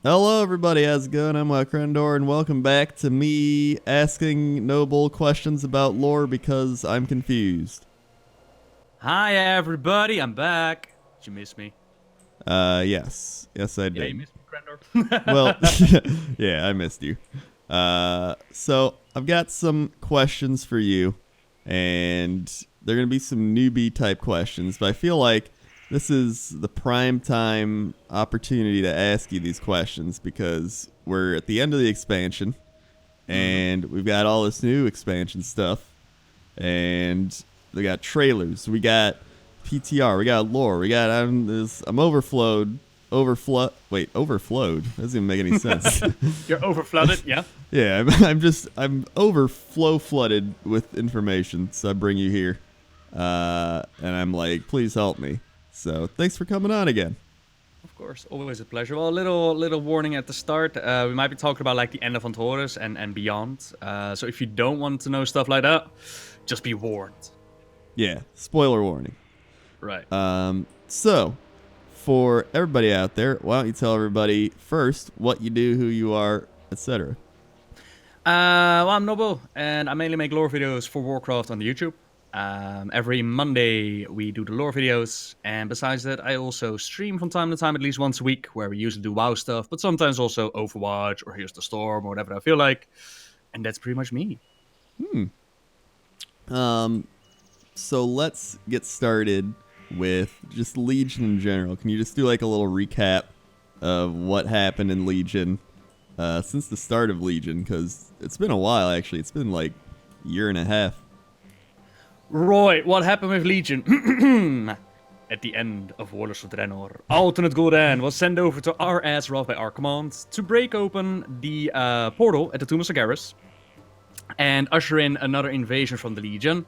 Hello, everybody. How's it going? I'm WoWcrendor, and welcome back to me asking Noble questions about lore because I'm confused. Hi everybody, I'm back. Did you miss me? Yes. Yes, I Yeah, you did. missed me, Crendor. Well, yeah, I missed you. So I've got some questions for you, and they're going to be some newbie type questions, but I feel like this is the prime time opportunity to ask you these questions because we're at the end of the expansion and we've got all this new expansion stuff, and we got trailers, we got PTR, we got lore, we got I'm overflowed. Overflowed. That doesn't even make any sense. You're overflooded, yeah? Yeah, I'm overflow flooded with information, so I bring you here, and I'm like, please help me. So thanks for coming on again. Of course, always a pleasure. Well, little warning at the start. We might be talking about like the end of Antaurus and beyond. So if you don't want to know stuff like that, just be warned. Yeah, spoiler warning. Right. So for everybody out there, why don't you tell everybody first what you do, who you are, etc. Well, I'm Nobbel, and I mainly make lore videos for Warcraft on YouTube. Every Monday we do the lore videos, and besides that, I also stream from time to time, at least once a week, where we usually do WoW stuff, but sometimes also Overwatch or Here's the Storm or whatever I feel like. And that's pretty much me. So let's get started with just Legion in general. Can you just do like a little recap of what happened in Legion since the start of Legion? Because it's been a while, actually. It's been like a year and a half. Right, what happened with Legion? At the end of World of Warcraft, Alternate Gul'dan was sent over to our Azeroth by our command to break open the portal at the Tomb of Sargeras and usher in another invasion from the Legion.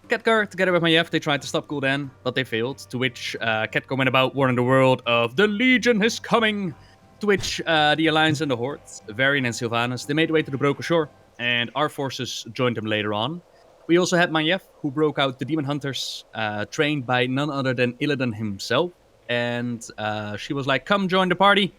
Khadgar, together with Maiev, they tried to stop Gul'dan, but they failed, to which Khadgar went about warning the world of the Legion is coming, to which the Alliance and the Horde, Varian and Sylvanas, they made their way to the Broken Shore, and our forces joined them later on. We also had Maiev, who broke out the Demon Hunters, trained by none other than Illidan himself, and she was like, come join the party,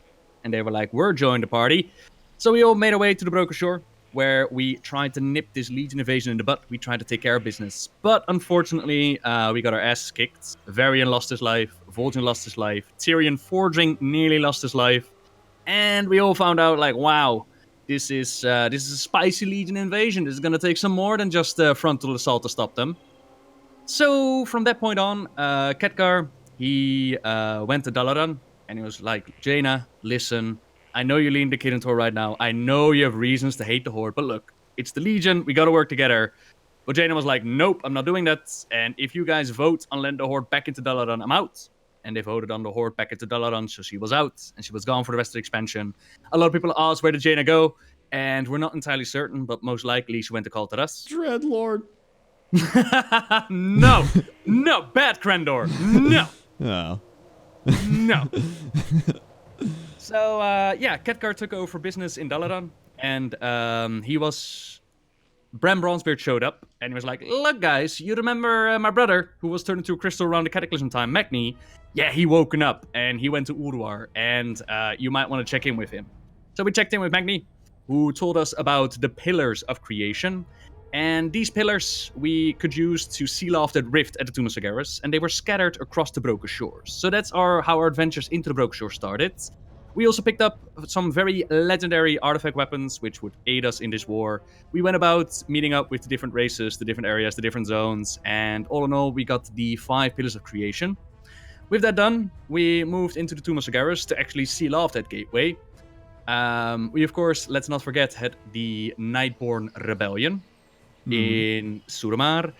and they were like, we're joining the party. So we all made our way to the Broken Shore, where we tried to nip this Legion invasion in the butt. We tried to take care of business. But unfortunately, we got our asses kicked. Varian lost his life. Vol'jin lost his life. Tyrion Forging nearly lost his life. And we all found out, like, wow, this is a spicy Legion invasion. This is going to take some more than just a frontal assault to stop them. So from that point on, Khadgar, he went to Dalaran. And he was like, Jaina, listen, I know you're leading the Kid Tour right now. I know you have reasons to hate the Horde, but look, it's the Legion. We gotta work together. But Jaina was like, nope, I'm not doing that. And if you guys vote on letting the Horde back into Dalaran, I'm out. And they voted on the Horde back into Dalaran, so she was out. And she was gone for the rest of the expansion. A lot of people asked, where did Jaina go? And we're not entirely certain, but most likely she went to Kaltaras. Dreadlord. No, bad Crendor. No. Oh. No. So, Khadgar took over business in Dalaran, and Bram Bronzebeard showed up, and he was like, look, guys, you remember my brother, who was turned into a crystal around the Cataclysm time, Magni? Yeah, he woken up, and he went to Urwar, and you might want to check in with him. So we checked in with Magni, who told us about the Pillars of Creation, and these pillars we could use to seal off that rift at the Tomb of Sargeras, and they were scattered across the Broken Shores. So that's how our adventures into the Broken Shore started. We also picked up some very legendary artifact weapons, which would aid us in this war. We went about meeting up with the different races, the different areas, the different zones, and all in all, we got the 5 Pillars of Creation. With that done, we moved into the Tomb of Sargeras to actually seal off that gateway. We, of course, let's not forget, had the Nightborn Rebellion in Suramar,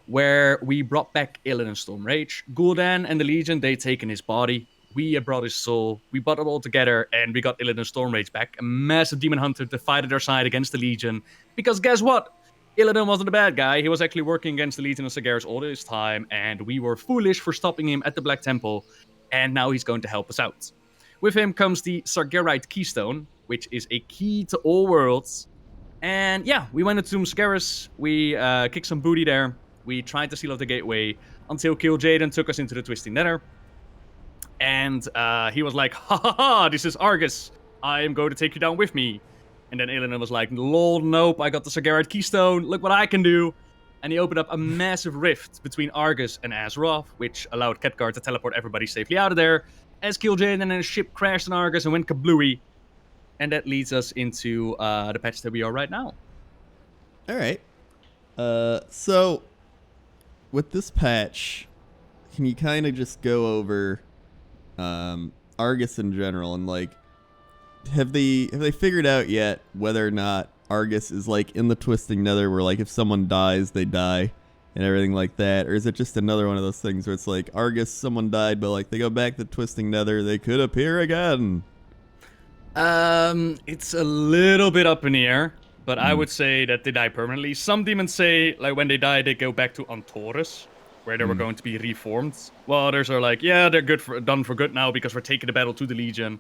where we brought back Illidan Stormrage. Gul'dan and the Legion, they'd taken his body. We had brought his soul, we brought it all together, and we got Illidan Stormrage back. A massive demon hunter to fight at our side against the Legion. Because guess what? Illidan wasn't a bad guy. He was actually working against the Legion of Sargeras all this time, and we were foolish for stopping him at the Black Temple, and now he's going to help us out. With him comes the Sargerite Keystone, which is a key to all worlds. And yeah, we went into Sargeras, we kicked some booty there, we tried to seal off the gateway, until Kil'jaeden took us into the Twisting Nether. And he was like, ha ha ha, this is Argos. I am going to take you down with me. And then Illidan was like, lol, nope, I got the Sargeras keystone, look what I can do. And he opened up a massive rift between Argos and Azeroth, which allowed Khadgar to teleport everybody safely out of there. As Kil'jaeden and his ship crashed on Argos and went kablooey. And that leads us into the patch that we are right now. All right. So with this patch, can you kind of just go over Argus in general and like have they figured out yet whether or not Argus is like in the Twisting Nether where like if someone dies they die and everything like that, or is it just another one of those things where it's like Argus, someone died, but like they go back to Twisting Nether, they could appear again? It's a little bit up in the air, but I would say that they die permanently. Some demons say like when they die they go back to Antaurus, where they were going to be reformed. While others are like, yeah, they're done for good now because we're taking the battle to the Legion.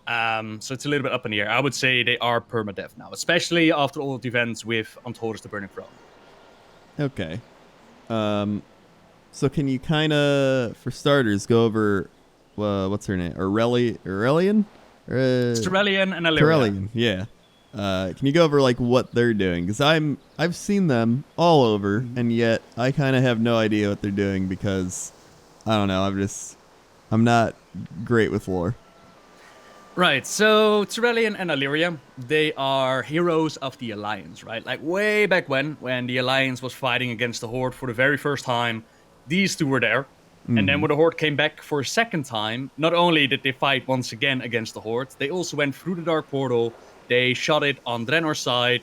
So it's a little bit up in the air. I would say they are permadeath now, especially after all the events with Antaurus the Burning Throne. Okay. So can you kind of, for starters, go over what's her name? Aurelian? Cerelian and Illyria. Cerelian, yeah. Can you go over like what they're doing? Because I've seen them all over, and yet I kind of have no idea what they're doing because I don't know. I'm not great with lore. Right, so Cerelian and Illyria, they are heroes of the Alliance, right? Like way back when the Alliance was fighting against the Horde for the very first time, these two were there. And then when the Horde came back for a second time, not only did they fight once again against the Horde, they also went through the Dark Portal, they shot it on Draenor's side,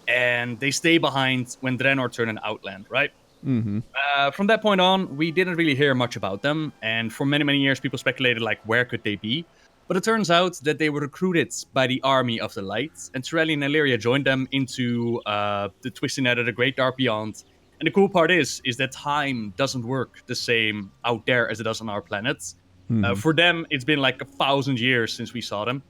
and they stay behind when Draenor turned an Outland, right? From that point on, we didn't really hear much about them, and for many, many years people speculated, like, where could they be? But it turns out that they were recruited by the Army of the Light, and Cerelian and Illyria joined them into the Twisting Nether, the Great Dark Beyond. And the cool part is that time doesn't work the same out there as it does on our planet. For them, it's been like 1,000 years since we saw them,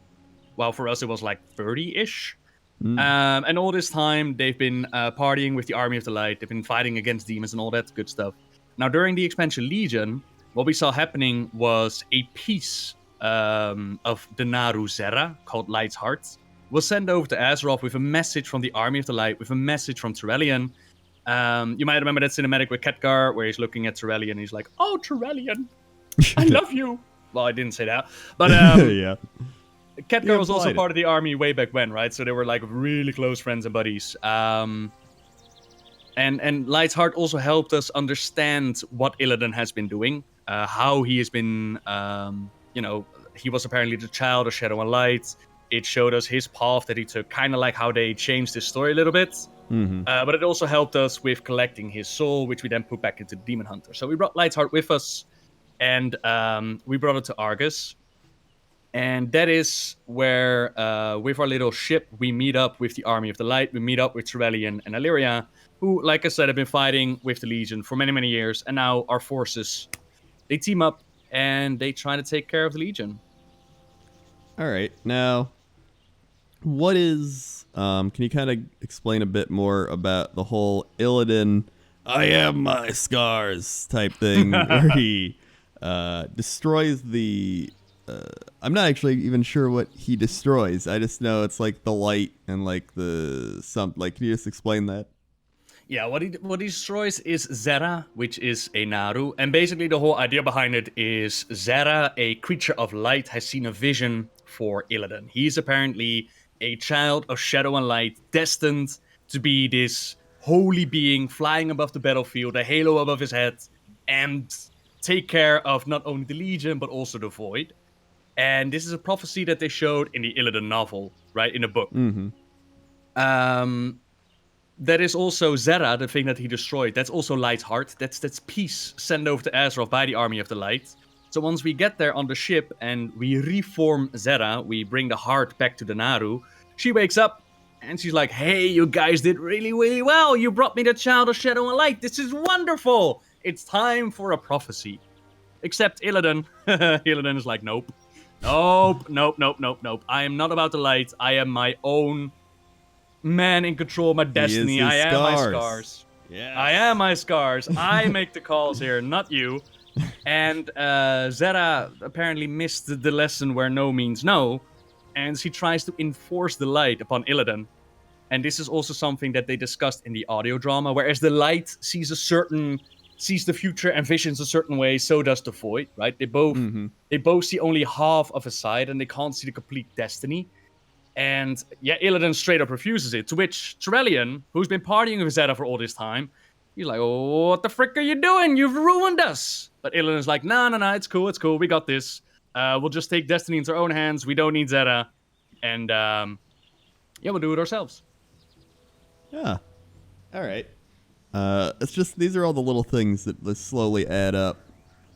while for us it was like 30-ish. And all this time, they've been partying with the Army of the Light. They've been fighting against demons and all that good stuff. Now, during the expansion Legion, what we saw happening was a piece of the Naru Zera, called Light's Heart, was sent over to Azeroth with a message from the Army of the Light, with a message from Cerelian. You might remember that cinematic with Khadgar, where he's looking at Cerelian and he's like, "Oh, Cerelian, I love you." Well, I didn't say that, but Yeah. Khadgar was also part of the army way back when, right? So they were like really close friends and buddies. And Light's Heart also helped us understand what Illidan has been doing, how he has been, he was apparently the child of Shadow and Light. It showed us his path that he took, kind of like how they changed his story a little bit. But it also helped us with collecting his soul, which we then put back into the Demon Hunter. So we brought Light's Heart with us, and we brought it to Argus. And that is where, with our little ship, we meet up with the Army of the Light. We meet up with Cerelian and Illyria, who, like I said, have been fighting with the Legion for many, many years. And now our forces, they team up, and they try to take care of the Legion. All right. Now, what is... can you kind of explain a bit more about the whole Illidan, I am my scars type thing, where he destroys the... I'm not actually even sure what he destroys. I just know it's like the light and like the like. Can you just explain that? Yeah, what he destroys is Zera, which is a Naru, and basically the whole idea behind it is Zera, a creature of light, has seen a vision for Illidan. He's apparently a child of Shadow and Light, destined to be this holy being flying above the battlefield, a halo above his head, and take care of not only the Legion but also the Void. And this is a prophecy that they showed in the Illidan novel, right, in the book. That is also Zera, the thing that he destroyed. That's also Light's Heart. That's peace sent over to Azeroth by the Army of the Light. So once we get there on the ship and we reform Zera, we bring the heart back to the Naru, she wakes up and she's like, "Hey, you guys did really, really well. You brought me the Child of Shadow and Light. This is wonderful. It's time for a prophecy." Except Illidan. Illidan is like, nope. Nope. I am not about the light. I am my own man in control of my destiny. I am my scars. Yeah. I am my scars. I make the calls here, not you. And Zera apparently missed the lesson where no means no. and she tries to enforce the light upon Illidan. And this is also something that they discussed in the audio drama, whereas the light sees the future and visions a certain way, so does the void, right? They both see only half of a side, and they can't see the complete destiny. And yeah, Illidan straight up refuses it, to which Turellian, who's been partying with Zeta for all this time, he's like, oh, what the frick are you doing? You've ruined us. But Illidan's like, no, it's cool, we got this. We'll just take destiny into our own hands, we don't need Zeta. And yeah, we'll do it ourselves. Yeah. All right. It's just, these are all the little things that slowly add up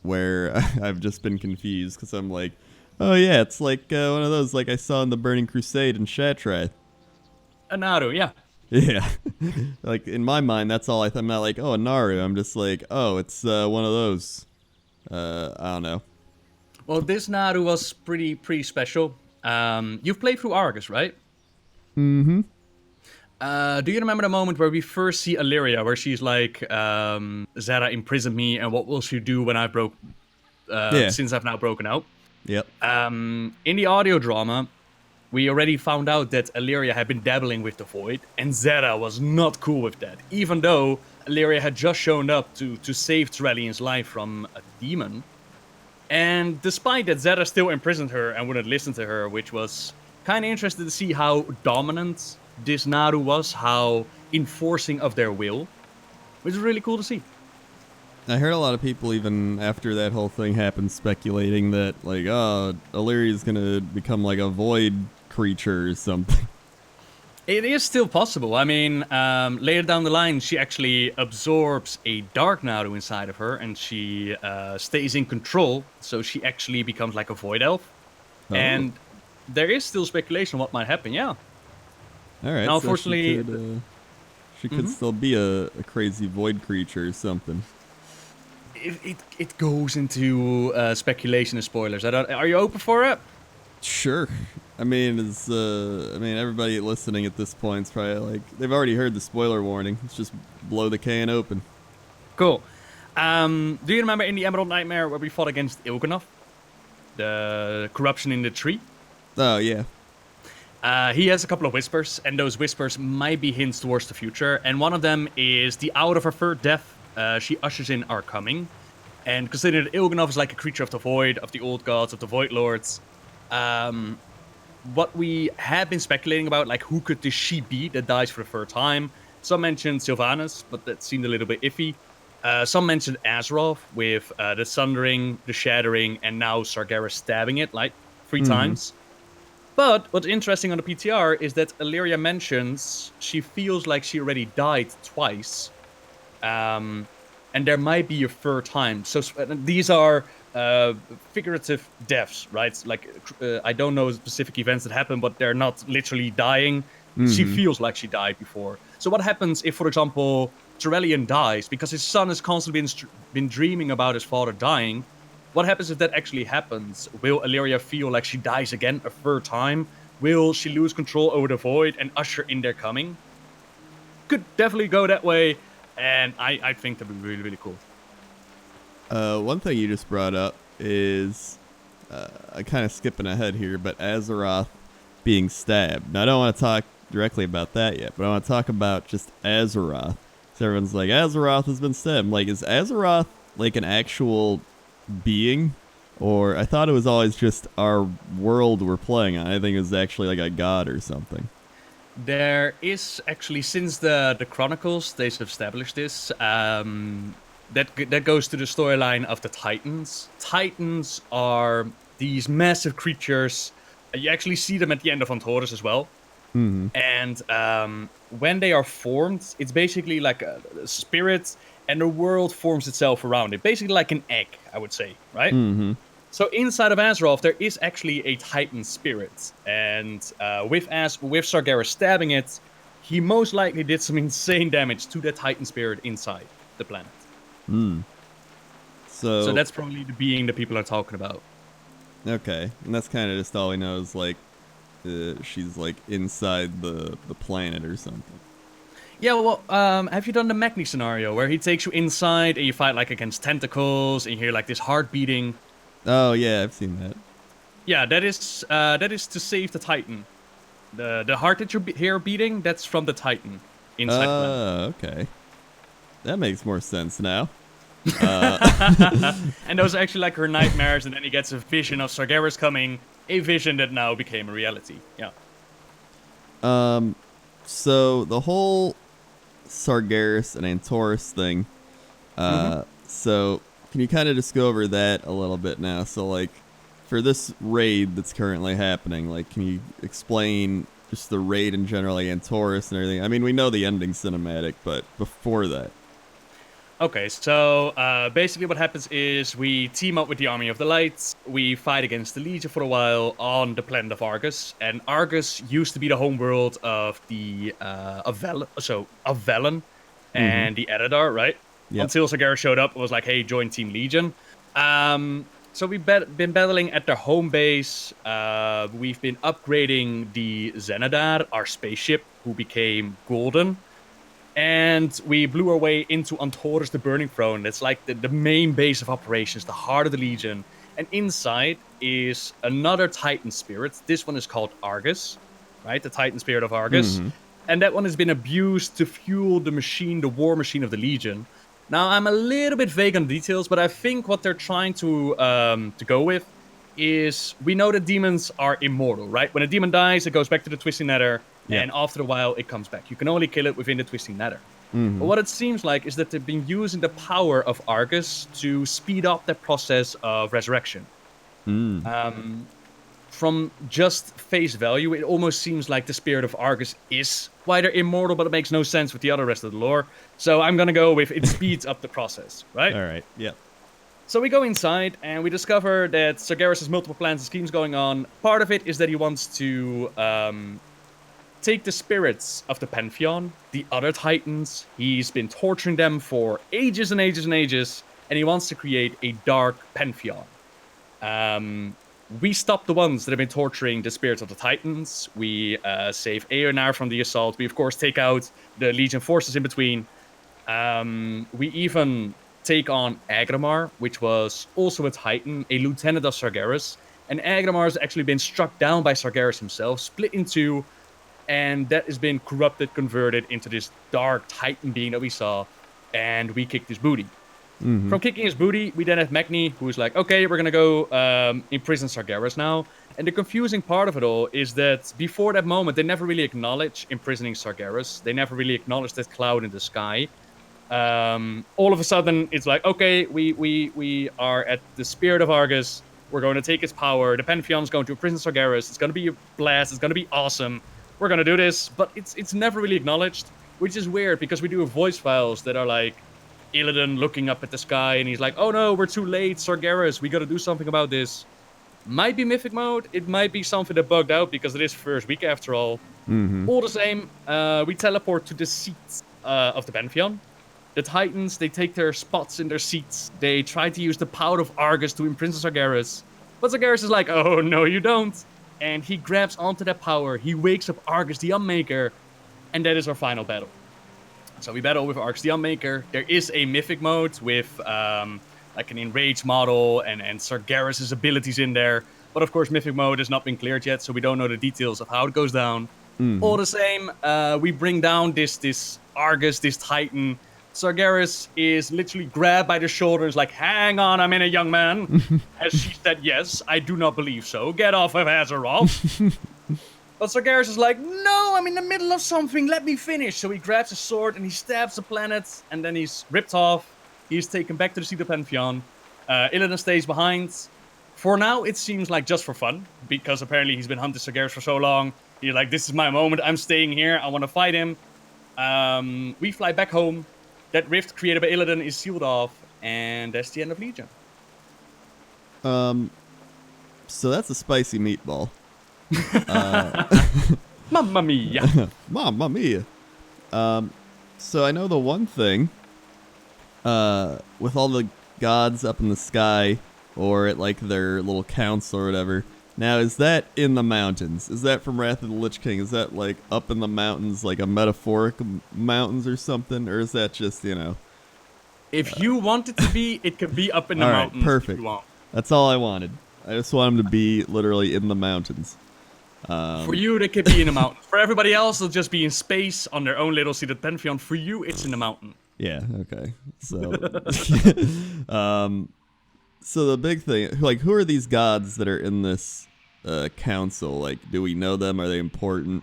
where I've just been confused, because I'm like, oh yeah, it's like one of those like I saw in the Burning Crusade in Shatrath. A Naru, yeah. Yeah. Like, in my mind, that's all I'm not like, oh, a Naru. I'm just like, oh, it's one of those. I don't know. Well, this Naru was pretty special. You've played through Argos, right? Mm-hmm. Do you remember the moment where we first see Illyria, where she's like, Zeta imprisoned me, and what will she do when I since I've now broken out? Yep. In the audio drama, we already found out that Illyria had been dabbling with the Void, and Zeta was not cool with that. Even though Illyria had just shown up to save Turellian's life from a demon. And despite that, Zeta still imprisoned her and wouldn't listen to her, which was kind of interesting to see how dominant this Naru was, how enforcing of their will, which is really cool to see. I heard a lot of people, even after that whole thing happened, speculating that, like, oh, Illyria's gonna become like a void creature or something. It is still possible. I mean, later down the line, she actually absorbs a dark Naru inside of her, and she stays in control, so she actually becomes like a void elf. Oh. And there is still speculation what might happen, yeah. All right, now, so unfortunately, she could still be a crazy void creature or something. It goes into speculation and spoilers. Are you open for it? Sure. I mean, everybody listening at this point is probably like, they've already heard the spoiler warning. Let's just blow the can open. Cool. Do you remember in the Emerald Nightmare where we fought against Il'gynoth? The corruption in the tree? Oh, yeah. He has a couple of whispers, and those whispers might be hints towards the future. And one of them is the out of her third death. She ushers in our coming. And considering that Il'gynoth is like a creature of the void, of the old gods, of the void lords, what we have been speculating about, like who could this she be that dies for the third time? Some mentioned Sylvanas, but that seemed a little bit iffy. Some mentioned Azeroth with the Sundering, the Shattering, and now Sargeras stabbing it like 3 times. But what's interesting on the PTR is that Illyria mentions she feels like she already died twice. And there might be a third time. So these are figurative deaths, right? Like, I don't know specific events that happen, but they're not literally dying. She feels like she died before. So what happens if, for example, Turellian dies because his son has constantly been dreaming about his father dying? What happens if that actually happens? Will Illyria feel like she dies again a third time? Will she lose control over the void and usher in their coming? Could definitely go that way, and I think that'd be really, really cool. One thing you just brought up is, I'm kind of skipping ahead here, but Azeroth being stabbed. Now, I don't want to talk directly about that yet, but I want to talk about just Azeroth. So everyone's like, Azeroth has been stabbed. Like, is Azeroth like an actual being? Or I thought it was always just our world we're playing on. I think it was actually like a god or something. There is actually, since the Chronicles, they've established this. That goes to the storyline of the Titans. Titans are these massive creatures. You actually see them at the end of Antorus as well. Mm-hmm. And when they are formed, it's basically like a spirit, and the world forms itself around it. Basically like an egg, I would say, right? Mm-hmm. So inside of Azeroth, there is actually a Titan spirit. And with Sargeras stabbing it, he most likely did some insane damage to that Titan spirit inside the planet. So that's probably the being that people are talking about. Okay, and that's kind of just all we know is like she's like inside the planet or something. Yeah, well, have you done the Magni scenario where he takes you inside and you fight like against tentacles and you hear like this heart beating? Oh yeah, I've seen that. Yeah, that is to save the Titan. The heart that you hear beating, that's from the Titan inside the planet. Okay. That makes more sense now. And those are actually like her nightmares, and then he gets a vision of Sargeras coming, a vision that now became a reality. Yeah. So the whole Sargeras and Antorus thing. So can you kind of just go over that a little bit now? So like, for this raid that's currently happening, like, can you explain just the raid in general, like Antorus and everything? I mean, we know the ending cinematic, but before that. Okay, so basically what happens is we team up with the Army of the Lights, we fight against the Legion for a while on the planet of Argos, and Argos used to be the home world of the of Velen and the Eridar, right? Yep. Until Sargeras showed up and was like, hey, join Team Legion. So we've been battling at their home base, we've been upgrading the Xenadar, our spaceship, who became golden. And we blew our way into Antorus the Burning Throne. That's like the main base of operations, the heart of the Legion. And inside is another Titan spirit. This one is called Argos, right? The Titan spirit of Argos. And that one has been abused to fuel the machine, the war machine of the Legion. Now, I'm a little bit vague on details, but I think what they're trying to go with is, we know that demons are immortal, right? When a demon dies, it goes back to the Twisting Nether. Yeah. And after a while, it comes back. You can only kill it within the Twisting Nether. But what it seems like is that they've been using the power of Argus to speed up the process of resurrection. From just face value, it almost seems like the spirit of Argus is why they're immortal, but it makes no sense with the other rest of the lore. So I'm going to go with it speeds up the process, right? All right. Yep. So we go inside, and we discover that Sargeras has multiple plans and schemes going on. Part of it is that he wants to take the spirits of the Pantheon, the other Titans. He's been torturing them for ages and ages and ages, and he wants to create a dark Pantheon. We stop the ones that have been torturing the spirits of the Titans. We save Eonar from the assault. We, of course, take out the Legion forces in between. We even take on Agramar, which was also a Titan, a lieutenant of Sargeras. And Agramar has actually been struck down by Sargeras himself, split in two, and that has been corrupted, converted into this dark Titan being that we saw, and we kicked his booty. From kicking his booty, we then have Magni, who's like, okay, we're gonna go imprison Sargeras now. And the confusing part of it all is that before that moment, they never really acknowledge imprisoning Sargeras. They never really acknowledge that cloud in the sky. All of a sudden, it's like, okay, we are at the spirit of Argus. We're going to take its power. The Pantheon's going to imprison Sargeras. It's going to be a blast. It's going to be awesome. We're going to do this. But it's never really acknowledged, which is weird because we do have voice files that are like Illidan looking up at the sky and he's like, oh no, we're too late, Sargeras. We got to do something about this. Might be Mythic mode. It might be something that bugged out because it is first week after all. All the same, we teleport to the seats of the Pantheon. The Titans, they take their spots in their seats. They try to use the power of Argus to imprison Sargeras. But Sargeras is like, oh, no, you don't. And he grabs onto that power. He wakes up Argus, the Unmaker. And that is our final battle. So we battle with Argus, the Unmaker. There is a Mythic mode with like an Enraged model and Sargeras' abilities in there. But of course, Mythic mode has not been cleared yet, so we don't know the details of how it goes down. All the same, we bring down this Argus, this Titan. Sargeras is literally grabbed by the shoulders like, hang on a minute, young man. As she said, yes, I do not believe so. Get off of Azeroth. But Sargeras is like, no, I'm in the middle of something. Let me finish. So he grabs a sword and he stabs the planet. And then he's ripped off. He's taken back to the seat of Pantheon. Illidan stays behind. For now, it seems like just for fun. Because apparently he's been hunting Sargeras for so long. He's like, this is my moment. I'm staying here. I want to fight him. We fly back home. That rift created by Illidan is sealed off, and that's the end of Legion. So that's a spicy meatball. Mamma mia. Mamma mia. So I know the one thing, with all the gods up in the sky, or at like their little council or whatever. Now, is that in the mountains? Is that from Wrath of the Lich King? Is that like up in the mountains, like a metaphoric mountains or something? Or is that just, you know? If you want it to be, it could be up in the all right, mountains. perfect. If you want. That's all I wanted. I just want them to be literally in the mountains. For you, they could be in the mountain. For everybody else, they'll just be in space on their own little seated Pantheon. For you, it's in the mountain. Yeah, okay. So, so the big thing, like, who are these gods that are in this council? Like, do we know them? Are they important?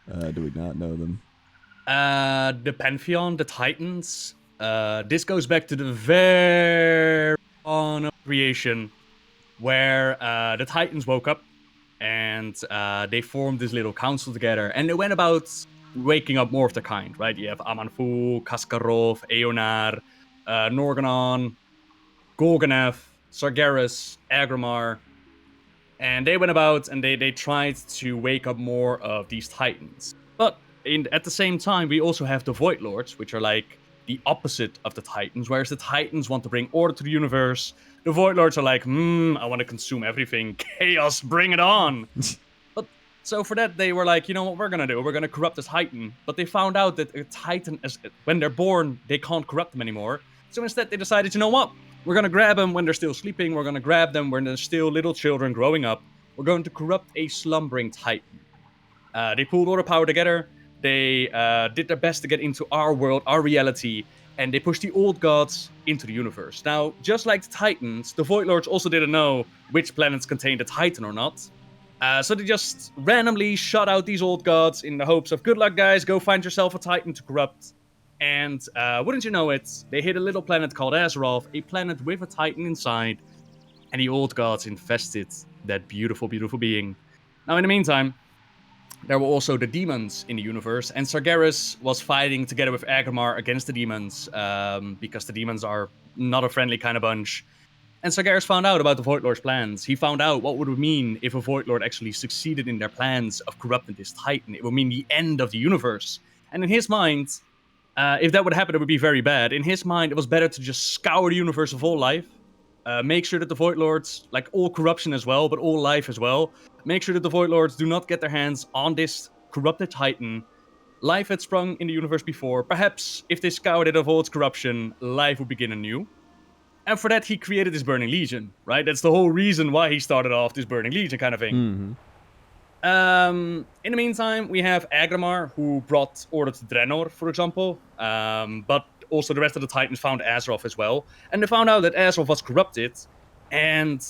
Do we not know them? The Pantheon, the Titans. This goes back to the very dawn of creation, where the Titans woke up and they formed this little council together, and they went about waking up more of their kind, right? You have Aman'Fu, Kaskarov, Eonar, Norganon, Golganath, Sargeras, Agramar, and they went about and they tried to wake up more of these Titans. But at the same time, we also have the Void Lords, which are like the opposite of the Titans, whereas the Titans want to bring order to the universe. The Void Lords are like, I want to consume everything. Chaos, bring it on. But so for that, they were like, you know what we're going to do? We're going to corrupt this Titan. But they found out that a Titan, when they're born, they can't corrupt them anymore. So instead, they decided, you know what? We're going to grab them when they're still sleeping. We're going to grab them when they're still little children growing up. We're going to corrupt a slumbering Titan. They pulled all their power together. They did their best to get into our world, our reality, and they pushed the old gods into the universe. Now, just like the Titans, the Void Lords also didn't know which planets contained a Titan or not. So they just randomly shot out these old gods in the hopes of, good luck guys, go find yourself a Titan to corrupt. And wouldn't you know it, they hit a little planet called Azeroth, a planet with a Titan inside, and the old gods infested that beautiful, beautiful being. Now, in the meantime, there were also the demons in the universe, and Sargeras was fighting together with Agramar against the demons, because the demons are not a friendly kind of bunch. And Sargeras found out about the Void Lord's plans. He found out what would it mean if a Void Lord actually succeeded in their plans of corrupting this Titan. It would mean the end of the universe. And in his mind, if that would happen, it would be very bad. In his mind, it was better to just scour the universe of all life, make sure that the Void Lords, like all corruption as well, but all life as well, make sure that the Void Lords do not get their hands on this corrupted Titan. Life had sprung in the universe before. Perhaps if they scoured it of all its corruption, life would begin anew. And for that, he created this Burning Legion, right? That's the whole reason why he started off this Burning Legion kind of thing. In the meantime, we have Agramar, who brought order to Draenor, for example. But also the rest of the Titans found Azeroth as well. And they found out that Azeroth was corrupted, and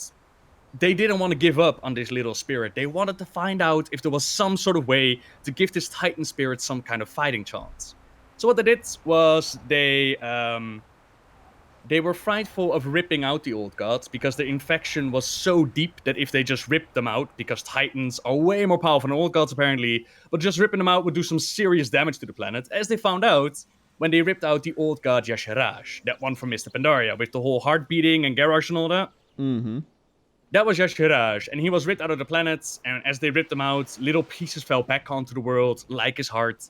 they didn't want to give up on this little spirit. They wanted to find out if there was some sort of way to give this Titan spirit some kind of fighting chance. So what they did was they were frightful of ripping out the old gods, because the infection was so deep that if they just ripped them out, because Titans are way more powerful than old gods apparently, but just ripping them out would do some serious damage to the planet, as they found out when they ripped out the old god Sargeras, that one from Mr. Pandaria, with the whole heart beating and garage and all that. That was Sargeras, and he was ripped out of the planet, and as they ripped him out, little pieces fell back onto the world, like his heart,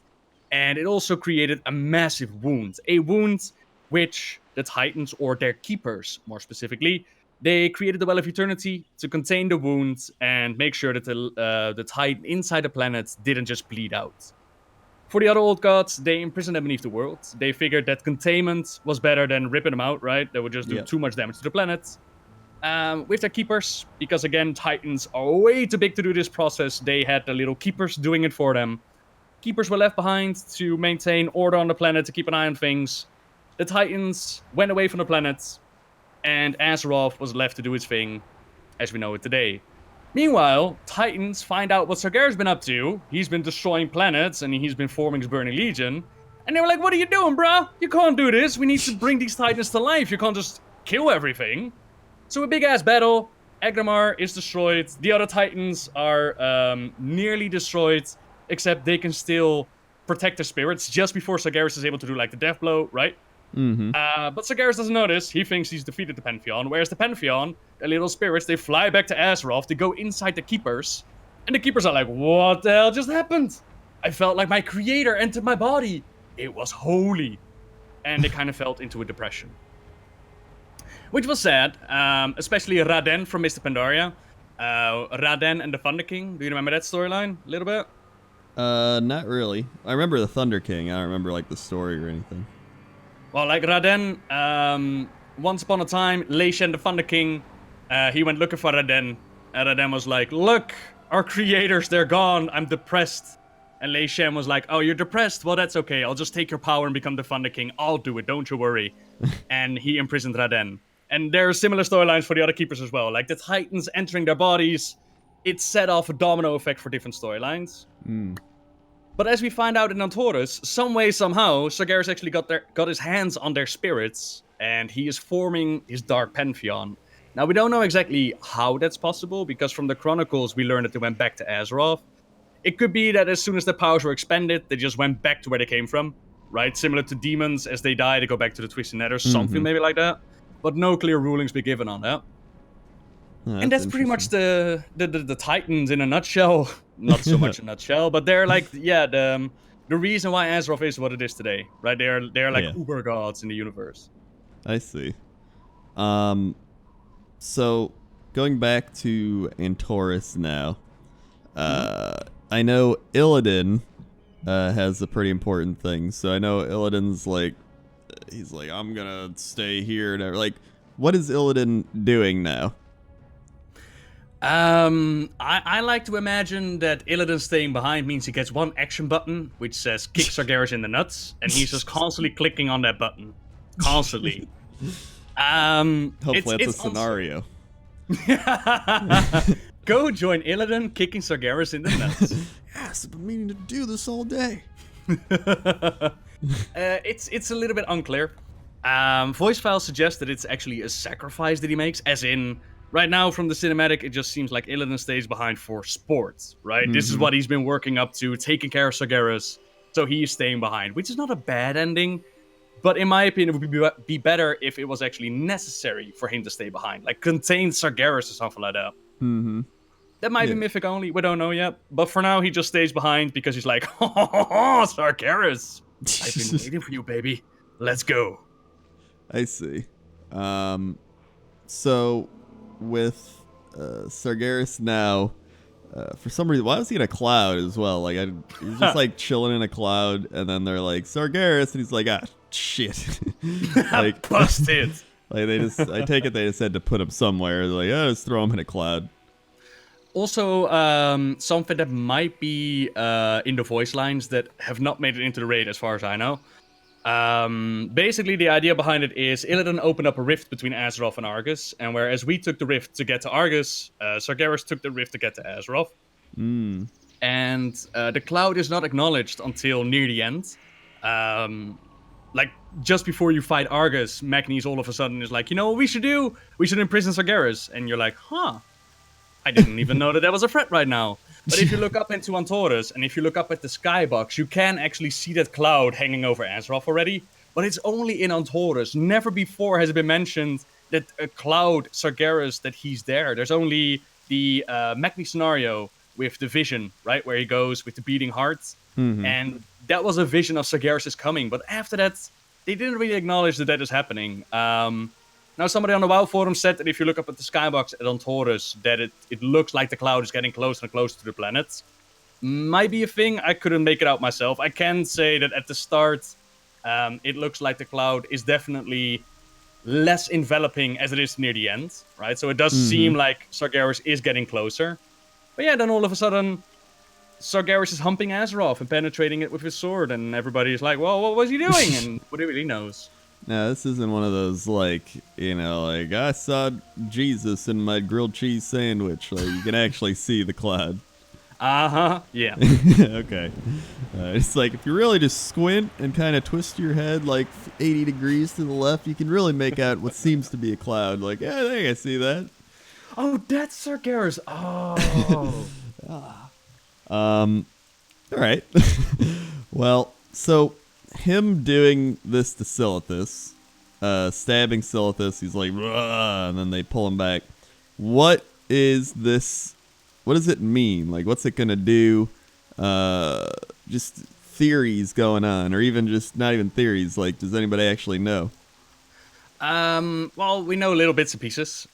and it also created a massive wound. A wound which the Titans, or their keepers more specifically, they created the Well of Eternity to contain the wound and make sure that the Titan inside the planet didn't just bleed out. For the other old gods, they imprisoned them beneath the world. They figured that containment was better than ripping them out, right? That would just do too much damage to the planet. With their keepers, because again, Titans are way too big to do this process, they had the little keepers doing it for them. Keepers were left behind to maintain order on the planet, to keep an eye on things. The Titans went away from the planet, and Azeroth was left to do its thing, as we know it today. Meanwhile, Titans find out what Sargeras been up to. He's been destroying planets, and he's been forming his Burning Legion. And they were like, what are you doing, bruh? You can't do this. We need to bring these Titans to life. You can't just kill everything. So a big-ass battle. Agramar is destroyed. The other Titans are nearly destroyed, except they can still protect their spirits just before Sargeras is able to do, like, the death blow, right? But Sargeras doesn't notice. He thinks he's defeated the Pantheon, whereas the Pantheon, the little spirits, they fly back to Azeroth, they go inside the Keepers, and the Keepers are like, what the hell just happened? I felt like my creator entered my body. It was holy. And they kind of fell into a depression. Which was sad, especially Raden from Mr. Pandaria. Raden and the Thunder King. Do you remember that storyline a little bit? Not really. I remember the Thunder King. I don't remember, like, the story or anything. Well, like Raden, once upon a time, Leisha and the Thunder King, He went looking for Raden, and Raden was like, "Look, our creators, they're gone. I'm depressed." And Lei Shen was like, "Oh, you're depressed? Well, that's okay. I'll just take your power and become the Thunder King. I'll do it. Don't you worry." And he imprisoned Raden. And there are similar storylines for the other keepers as well. Like the Titans entering their bodies, it set off a domino effect for different storylines. But as we find out in Antorus, some way, somehow, Sargeras actually got his hands on their spirits, and he is forming his Dark Pantheon. Now, we don't know exactly how that's possible, because from the Chronicles, we learned that they went back to Azeroth. It could be that as soon as their powers were expanded, they just went back to where they came from, right? Similar to demons, as they die, they go back to the Twisted Nether, something maybe like that. But no clear rulings be given on that. And that's pretty much the Titans in a nutshell. Not so much a nutshell, but they're like, the reason why Azeroth is what it is today, right? They're like uber gods in the universe. I see. So going back to Antorus now, I know Illidan has a pretty important thing. So I know Illidan's like, he's like, I'm gonna stay here and like, what is Illidan doing now? I like to imagine that Illidan staying behind means he gets one action button, which says kick Sargeras in the nuts, and he's just constantly clicking on that button. Constantly. Hopefully it's a scenario. Go join Illidan kicking Sargeras in the nuts. Yes, I've been meaning to do this all day. It's a little bit unclear. Voice files suggest that it's actually a sacrifice that he makes, as in, right now from the cinematic, it just seems like Illidan stays behind for sports, right? This is what he's been working up to, taking care of Sargeras, so he's staying behind, which is not a bad ending, but in my opinion, it would be better if it was actually necessary for him to stay behind, like contain Sargeras or something like that. That might be mythic only, we don't know yet, but for now, he just stays behind because he's like, oh, Sargeras, I've been waiting for you, baby. Let's go. I see. So with Sargeras now, for some reason, why was he in a cloud as well? Like, he's just like chilling in a cloud, and then they're like Sargeras, and he's like, ah, shit, like busted. Like I take it they just had to put him somewhere. They're like, oh, just throw him in a cloud. Also, something that might be in the voice lines that have not made it into the raid, as far as I know. Basically, the idea behind it is Illidan opened up a rift between Azeroth and Argos, and whereas we took the rift to get to Argos, Sargeras took the rift to get to Azeroth. And the cloud is not acknowledged until near the end. Like, just before you fight Argos, Magnes all of a sudden is like, you know what we should do? We should imprison Sargeras. And you're like, huh, I didn't even know that was a threat right now. But if you look up into Antorus, and if you look up at the skybox, you can actually see that cloud hanging over Azeroth already. But it's only in Antorus. Never before has it been mentioned that a cloud, Sargeras, that he's there. There's only the Magni scenario with the vision, right? Where he goes with the beating heart. And that was a vision of Sargeras' coming. But after that, they didn't really acknowledge that that is happening. Now, somebody on the WoW forum said that if you look up at the skybox at Antorus, that it looks like the cloud is getting closer and closer to the planet. Might be a thing. I couldn't make it out myself. I can say that at the start, it looks like the cloud is definitely less enveloping as it is near the end, right? So it does seem like Sargeras is getting closer. But yeah, then all of a sudden, Sargeras is humping Azeroth and penetrating it with his sword, and everybody's like, well, what was he doing? And nobody really knows. No, this isn't one of those, like, you know, like, I saw Jesus in my grilled cheese sandwich. Like, you can actually see the cloud. Yeah. Okay. It's like, if you really just squint and kind of twist your head, like, 80 degrees to the left, you can really make out what seems to be a cloud. Like, yeah, I think I see that. Oh, that's Sargeras. Oh. All right. Well, so him doing this to Silithus, stabbing Silithus, he's like, "Rah," and then they pull him back. What is this? What does it mean? Like, what's it gonna do? Just theories going on, or even just not even theories. Like, does anybody actually know? Well, we know little bits and pieces.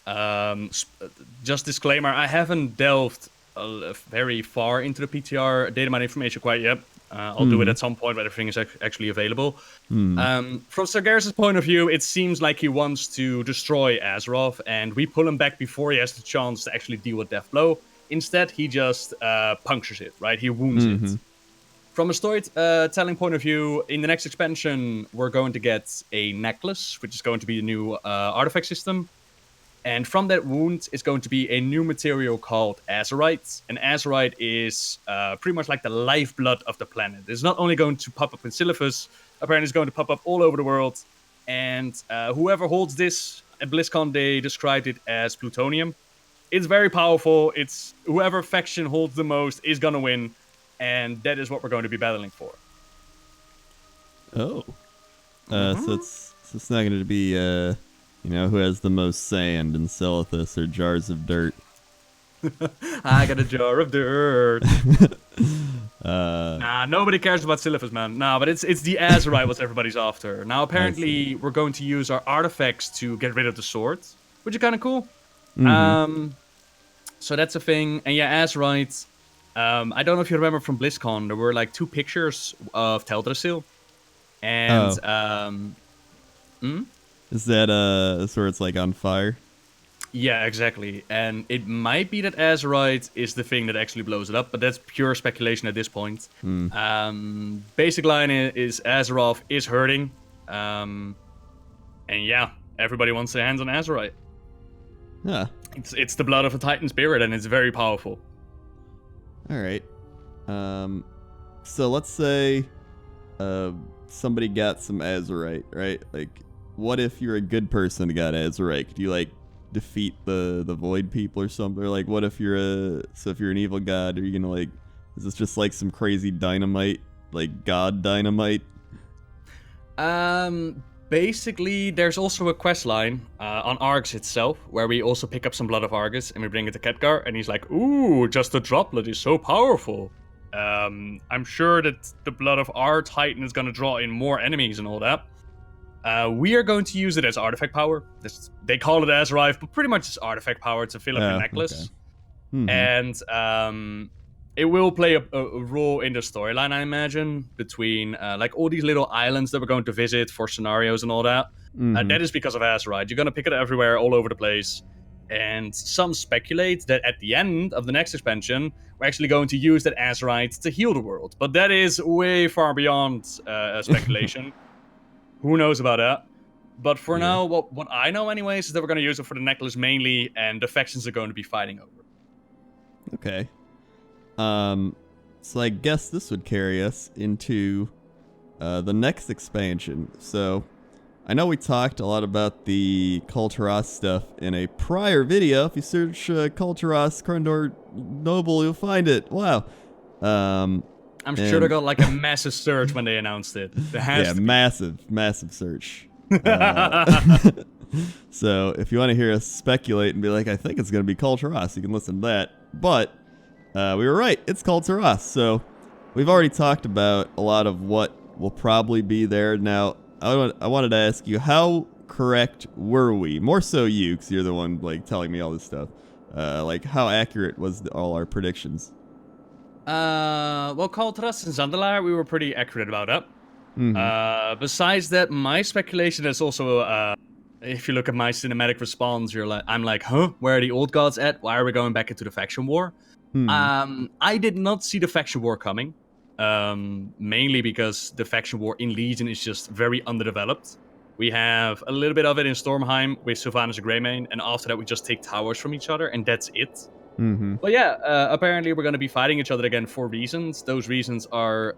Just disclaimer, I haven't delved very far into the PTR data mine information quite yet. I'll do it at some point when everything is actually available. From Sargeras' point of view, it seems like he wants to destroy Azeroth, and we pull him back before he has the chance to actually deal with Death Blow. Instead, he just punctures it, right? He wounds it. From a storytelling point of view, in the next expansion, we're going to get a necklace, which is going to be a new artifact system. And from that wound is going to be a new material called Azerite. And Azerite is pretty much like the lifeblood of the planet. It's not only going to pop up in Silithus, apparently it's going to pop up all over the world. And whoever holds this, at BlizzCon they described it as plutonium. It's very powerful. It's whoever faction holds the most is going to win. And that is what we're going to be battling for. Oh. So it's not going to be... who has the most sand in Silithus or jars of dirt? I got a jar of dirt. Nah, nobody cares about Silithus, man. Nah, but it's the Azerite what everybody's after. Now, apparently, we're going to use our artifacts to get rid of the sword, which is kind of cool. So that's a thing. And yeah, Azerite. I don't know if you remember from BlizzCon, there were like 2 pictures of Teldrassil. And, Is that where it's like on fire? Yeah, exactly. And it might be that Azerite is the thing that actually blows it up, but that's pure speculation at this point. Basic line is Azeroth is hurting. And yeah, everybody wants their hands on Azerite. Huh. It's the blood of a Titan spirit, and it's very powerful. All right. So let's say somebody got some Azerite, right? Like, what if you're a good person that got Azerite? Could you like defeat the void people or something? Or like, what if you're if you're an evil god, are you gonna like? Is this just like some crazy dynamite, like god dynamite? Basically, there's also a quest line on Argos itself where we also pick up some blood of Argos and we bring it to Khadgar, and he's like, "Ooh, just a droplet is so powerful." I'm sure that the blood of our Titan is gonna draw in more enemies and all that. We are going to use it as artifact power. They call it Azerite, but pretty much it's artifact power to fill up your necklace. Okay. And it will play a role in the storyline, I imagine, between like all these little islands that we're going to visit for scenarios and all that. That is because of Azerite. You're going to pick it everywhere, all over the place. And some speculate that at the end of the next expansion, we're actually going to use that Azerite to heal the world. But that is way far beyond speculation. Who knows about that? But for now, what I know anyways is that we're going to use it for the necklace mainly, and the factions are going to be fighting over. Okay. So I guess this would carry us into the next expansion. So I know we talked a lot about the Kulturas stuff in a prior video. If you search Kulturas Crendor Noble, you'll find it. Wow. I'm sure they got like a massive search when they announced it. Massive search. So if you want to hear us speculate and be like, I think it's going to be Kulturas, you can listen to that. But we were right. It's Kulturas. So we've already talked about a lot of what will probably be there. Now, I wanted to ask you, how correct were we? More so you, because you're the one like telling me all this stuff. Like, how accurate was all our predictions? Well, Kulturas and Zandalar, we were pretty accurate about that. Besides that, my speculation is also, if you look at my cinematic response, I'm like, huh? Where are the old gods at? Why are we going back into the faction war? I did not see the faction war coming. Mainly because the faction war in Legion is just very underdeveloped. We have a little bit of it in Stormheim with Sylvanas and Greymane, and after that we just take towers from each other, and that's it. But yeah, apparently we're going to be fighting each other again for reasons. Those reasons are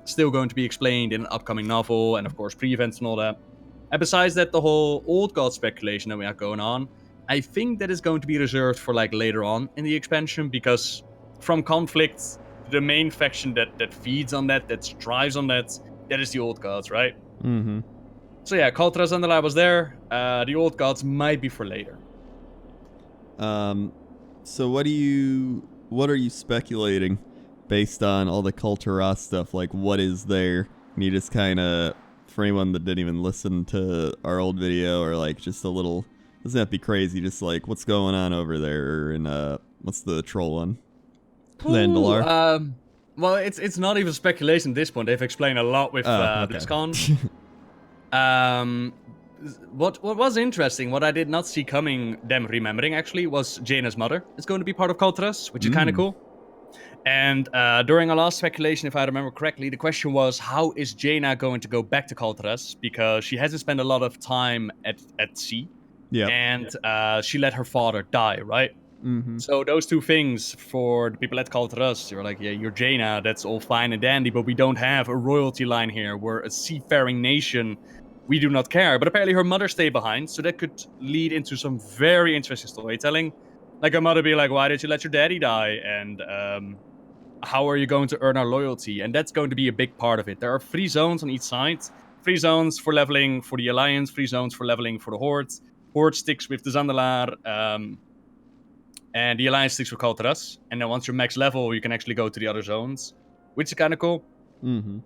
still going to be explained in an upcoming novel, and of course pre-events and all that. And besides that, the whole old god speculation that we have going on, I think that is going to be reserved for like later on in the expansion, because from conflict, the main faction that feeds on that strives on that is the old gods, right? So yeah, Kulturas and the lab was there. The old gods might be for later. So what are you speculating based on all the Kulturas stuff? Like, what is there? And you just kind of, for anyone that didn't even listen to our old video, or like just a little, doesn't have to be crazy, just like what's going on over there in What's the troll one? Zandalar. Well, it's not even speculation at this point. They've explained a lot with okay. BlizzCon. What was interesting, what I did not see coming, them remembering actually, was Jaina's mother is going to be part of Cultras, which is kind of cool. And during our last speculation, if I remember correctly, the question was, how is Jaina going to go back to Cultras? Because she hasn't spent a lot of time at sea. Yeah. And she let her father die, right? Mm-hmm. So those two things for the people at Cultras, you're like, yeah, you're Jaina, that's all fine and dandy, but we don't have a royalty line here. We're a seafaring nation. We do not care. But apparently her mother stayed behind, so that could lead into some very interesting storytelling. Like her mother be like, why did you let your daddy die? And how are you going to earn our loyalty? And that's going to be a big part of it. There are 3 zones on each side. 3 zones for leveling for the Alliance, 3 zones for leveling for the Horde. Horde sticks with the Zandalar, and the Alliance sticks with Cultras. And then once you're max level, you can actually go to the other zones, which is kind of cool. Mm-hmm.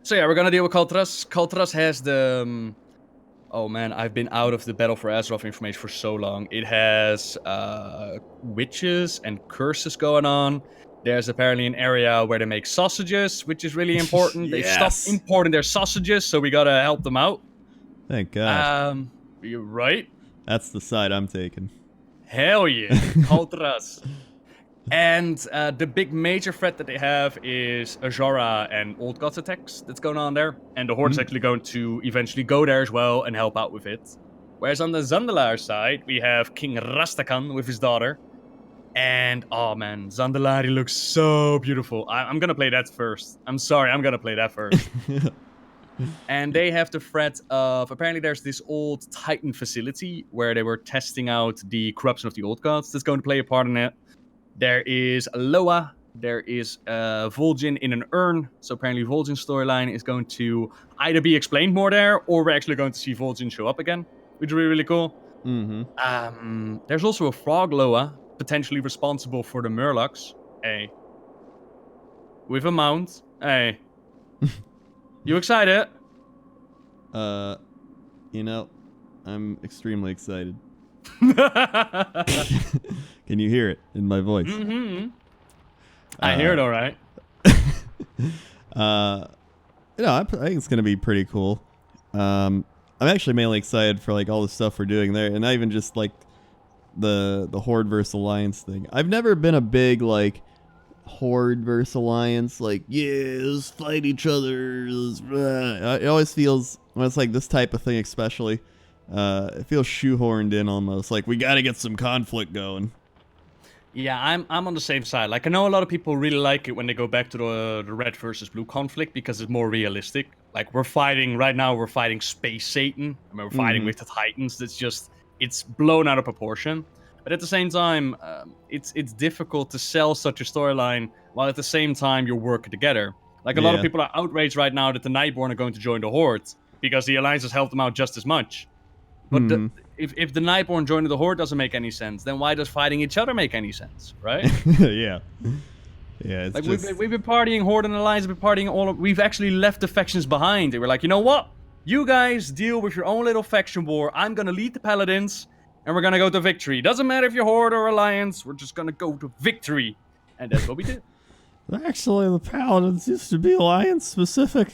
So yeah, we're gonna deal with Cultras. Cultras has the... oh man, I've been out of the Battle for Azeroth information for so long. It has witches and curses going on. There's apparently an area where they make sausages, which is really important. Yes. They stopped importing their sausages, so we gotta help them out. Thank God. You're right. That's the side I'm taking. Hell yeah, Cultras. And the big major threat that they have is Azora and Old Gods attacks that's going on there. And the Horde's actually going to eventually go there as well and help out with it. Whereas on the Zandalar side, we have King Rastakhan with his daughter. And, oh man, Zandalari looks so beautiful. I'm going to play that first. I'm sorry, I'm going to play that first. And they have the threat of... apparently there's this old Titan facility where they were testing out the corruption of the Old Gods. That's going to play a part in it. There is Loa. There is Vol'jin in an urn. So apparently Vol'jin's storyline is going to either be explained more there, or we're actually going to see Vol'jin show up again, which would be really cool. Mm-hmm. There's also a frog Loa, potentially responsible for the Murlocs. Hey. With a mount. Hey. You excited? You know, I'm extremely excited. Can you hear it in my voice? Mm-hmm. I hear it all right. You know, I think it's gonna be pretty cool. I'm actually mainly excited for like all the stuff we're doing there, and not even just like the Horde versus Alliance thing. I've never been a big like Horde versus Alliance, like, yeah, let's fight each other. It always feels, when it's like this type of thing especially, it feels shoehorned in almost. Like, we gotta get some conflict going. Yeah, I'm on the same side. Like, I know a lot of people really like it when they go back to the red versus blue conflict because it's more realistic. Like, we're fighting Space Satan. I mean, we're fighting with the Titans. It's blown out of proportion. But at the same time, it's difficult to sell such a storyline while at the same time you're working together. Like, a lot of people are outraged right now that the Nightborn are going to join the Horde because the Alliance has helped them out just as much. But if the Nightborn joining the Horde doesn't make any sense, then why does fighting each other make any sense, right? Yeah. Yeah, it's like just... we've been partying, Horde and Alliance have been partying we've actually left the factions behind. They were like, you know what? You guys deal with your own little faction war. I'm gonna lead the Paladins, and we're gonna go to victory. Doesn't matter if you're Horde or Alliance, we're just gonna go to victory. And that's what we did. Actually, the Paladins used to be Alliance specific.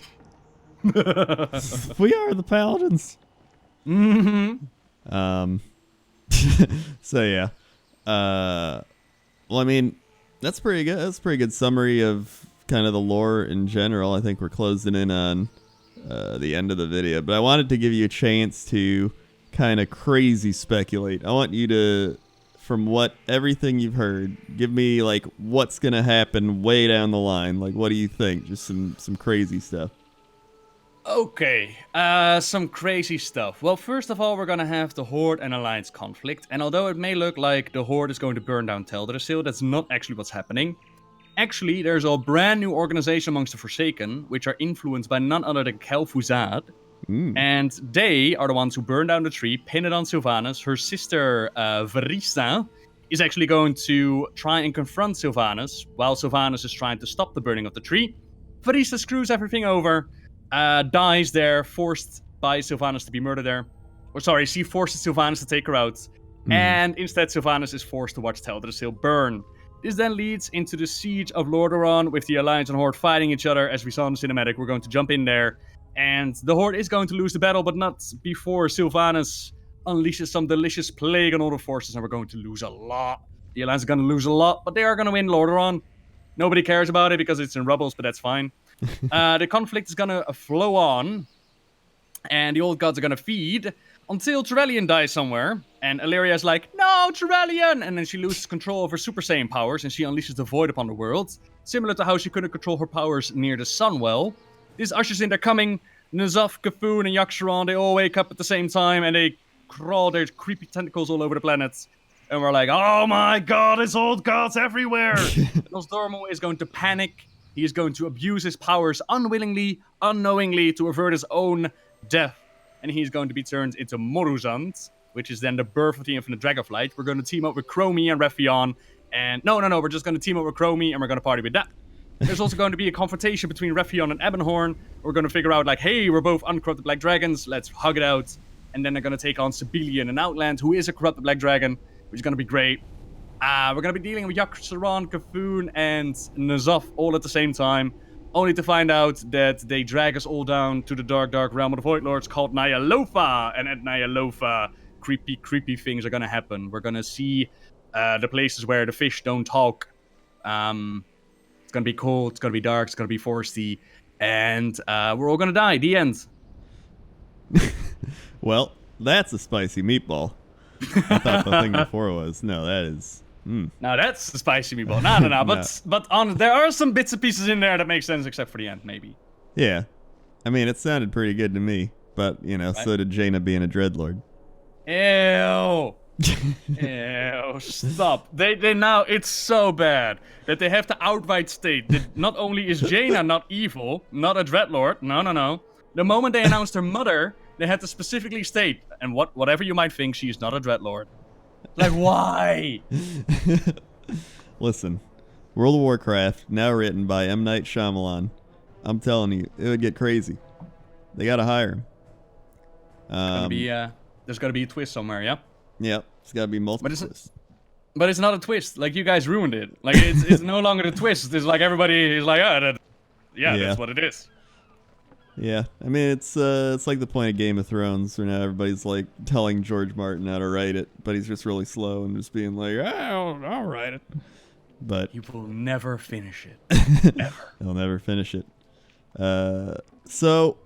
We are the Paladins. So yeah. Well, I mean, that's pretty good. That's a pretty good summary of kind of the lore in general. I think we're closing in on the end of the video, but I wanted to give you a chance to kind of crazy speculate. I want you to, from everything you've heard, give me like what's gonna happen way down the line. Like, what do you think? Just some crazy stuff. Okay, some crazy stuff. Well, first of all, we're gonna have the Horde and Alliance conflict, and although it may look like the Horde is going to burn down Teldrassil, that's not actually what's happening. Actually, there's a brand new organization amongst the Forsaken, which are influenced by none other than Kel'Thuzad, and they are the ones who burned down the tree, pinned it on Sylvanas. Her sister, Varista, is actually going to try and confront Sylvanas, while Sylvanas is trying to stop the burning of the tree. Varista screws everything over, dies there, forced by Sylvanas to be murdered there. Or sorry, she forces Sylvanas to take her out. And instead, Sylvanas is forced to watch Teldrassil burn. This then leads into the siege of Lordaeron, with the Alliance and Horde fighting each other, as we saw in the cinematic. We're going to jump in there, and the Horde is going to lose the battle, but not before Sylvanas unleashes some delicious plague on all the forces, and we're going to lose a lot. The Alliance is going to lose a lot, but they are going to win Lordaeron. Nobody cares about it because it's in rubbles, but that's fine. The conflict is going to flow on, and the old gods are going to feed until Turellian dies somewhere. And Illyria is like, no, Turellian! And then she loses control of her Super Saiyan powers, and she unleashes the void upon the world. Similar to how she couldn't control her powers near the sun well. This ushers in their coming. N'Zoth, Cafoon, and Yaxaron, they all wake up at the same time, and they crawl their creepy tentacles all over the planet. And we're like, oh my god, it's old gods everywhere! Nosdormu is going to panic. He is going to abuse his powers unwillingly, unknowingly, to avert his own death. And he's going to be turned into Moruzand, which is then the birth of the Infinite Dragonflight. We're going to team up with Chromie and Rephion. And no, we're just going to team up with Chromie, and we're going to party with that. There's also going to be a confrontation between Rephion and Ebonhorn. We're going to figure out, like, hey, we're both uncorrupted black dragons. Let's hug it out. And then they're going to take on Sibelian and Outland, who is a corrupted black dragon, which is going to be great. We're going to be dealing with Yaxaron, Cafoon, and N'Zoth all at the same time, only to find out that they drag us all down to the dark realm of the Void Lords called Nyalofa. And at Nyalofa, creepy things are going to happen. We're going to see the places where the fish don't talk. It's going to be cold, it's going to be dark, it's going to be foresty, and we're all going to die. The end. Well, that's a spicy meatball. I thought the thing before was. No, that is... Now that's the spicy meatball. No. But there are some bits and pieces in there that make sense, except for the end, maybe. Yeah. I mean, it sounded pretty good to me. But, you know, so did Jaina being a Dreadlord. Ew. Ew, stop. They now, it's so bad that they have to outright state that not only is Jaina not evil, not a Dreadlord, no. The moment they announced her mother, they had to specifically state, and whatever you might think, she's not a Dreadlord. Like, why? Listen, World of Warcraft, now written by M. Night Shyamalan. I'm telling you, it would get crazy. They gotta hire him. There's gotta be a twist somewhere, yeah? Yep, it's gotta be multiple twists. But it's not a twist. Like, you guys ruined it. Like, it's no longer a twist. It's like everybody is like, that's what it is. Yeah, I mean, it's like the point of Game of Thrones, where now everybody's like telling George Martin how to write it, but he's just really slow and just being like, I'll write it. But you will never finish it. Ever. He'll never finish it. So,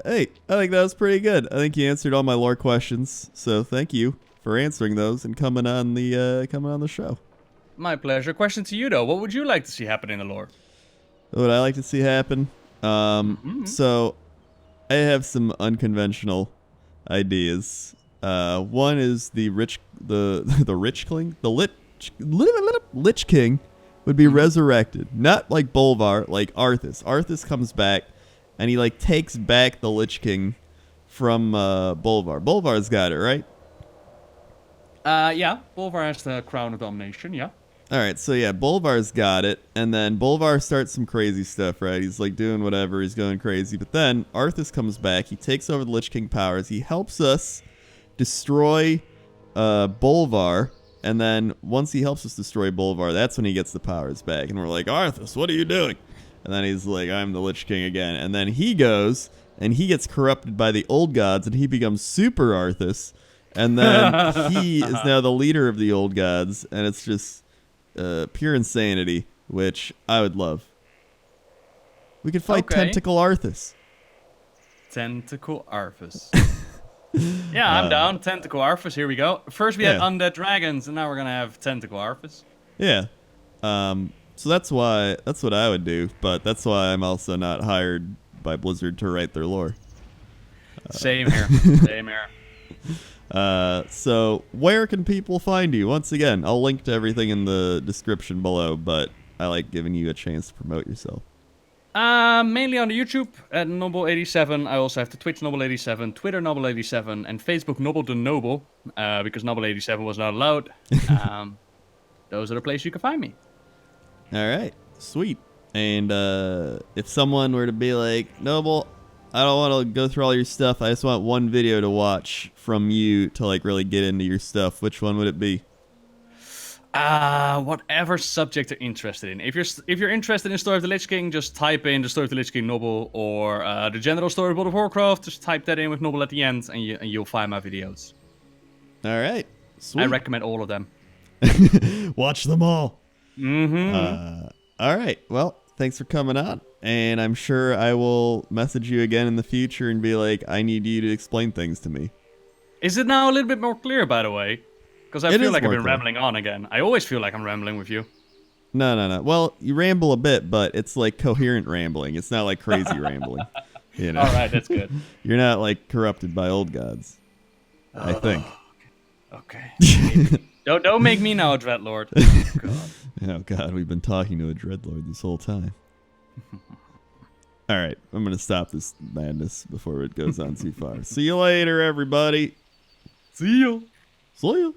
hey, I think that was pretty good. I think you answered all my lore questions, so thank you for answering those and coming on the show. My pleasure. Question to you though: what would you like to see happen in the lore? What would I like to see happen? So I have some unconventional ideas. One is the Lich King would be resurrected, not like Bolvar, like Arthas. Arthas comes back, and he like takes back the Lich King from Bolvar. Bolvar's got it, right? Yeah. Bolvar has the Crown of Domination. Yeah. All right, so yeah, Bolvar's got it, and then Bolvar starts some crazy stuff, right? He's like doing whatever, he's going crazy, but then Arthas comes back, he takes over the Lich King powers, he helps us destroy Bolvar, and then once he helps us destroy Bolvar, that's when he gets the powers back, and we're like, Arthas, what are you doing? And then he's like, I'm the Lich King again, and then he goes, and he gets corrupted by the old gods, and he becomes Super Arthas, and then he is now the leader of the old gods, and it's just... pure insanity, which I would love. We could fight Tentacle Arthas. Tentacle Arthas. Yeah, I'm down. Tentacle Arthas, here we go. First we had Undead Dragons, and now we're gonna have Tentacle Arthas. Yeah. So that's what I would do, but that's why I'm also not hired by Blizzard to write their lore. Same here. Same here. So where can people find you? Once again, I'll link to everything in the description below, but I like giving you a chance to promote yourself. Mainly on the YouTube at Nobbel87. I also have the Twitch Nobbel87, Twitter Nobbel87, and Facebook Nobbel the Noble, because Nobbel87 was not allowed. Those are the places you can find me. All right, sweet. And if someone were to be like, Noble, I don't want to go through all your stuff. I just want one video to watch from you to like really get into your stuff. Which one would it be? Whatever subject you're interested in. If you're interested in Story of the Lich King, just type in the Story of the Lich King Nobbel, or the general story of World of Warcraft. Just type that in with Nobbel at the end, and you'll find my videos. All right. Sweet. I recommend all of them. Watch them all. Mm-hmm. All right. Well, thanks for coming on. And I'm sure I will message you again in the future and be like, I need you to explain things to me. Is it now a little bit more clear, by the way? Because I feel like I've been clear. rambling on again. I always feel like I'm rambling with you. No. Well, you ramble a bit, but it's like coherent rambling. It's not like crazy rambling. You know? All right, that's good. You're not like corrupted by old gods. I think. Okay. Don't make me now a dreadlord. Oh God, we've been talking to a dreadlord this whole time. All right, I'm gonna stop this madness before it goes on too far. See you later, everybody. See you. See you.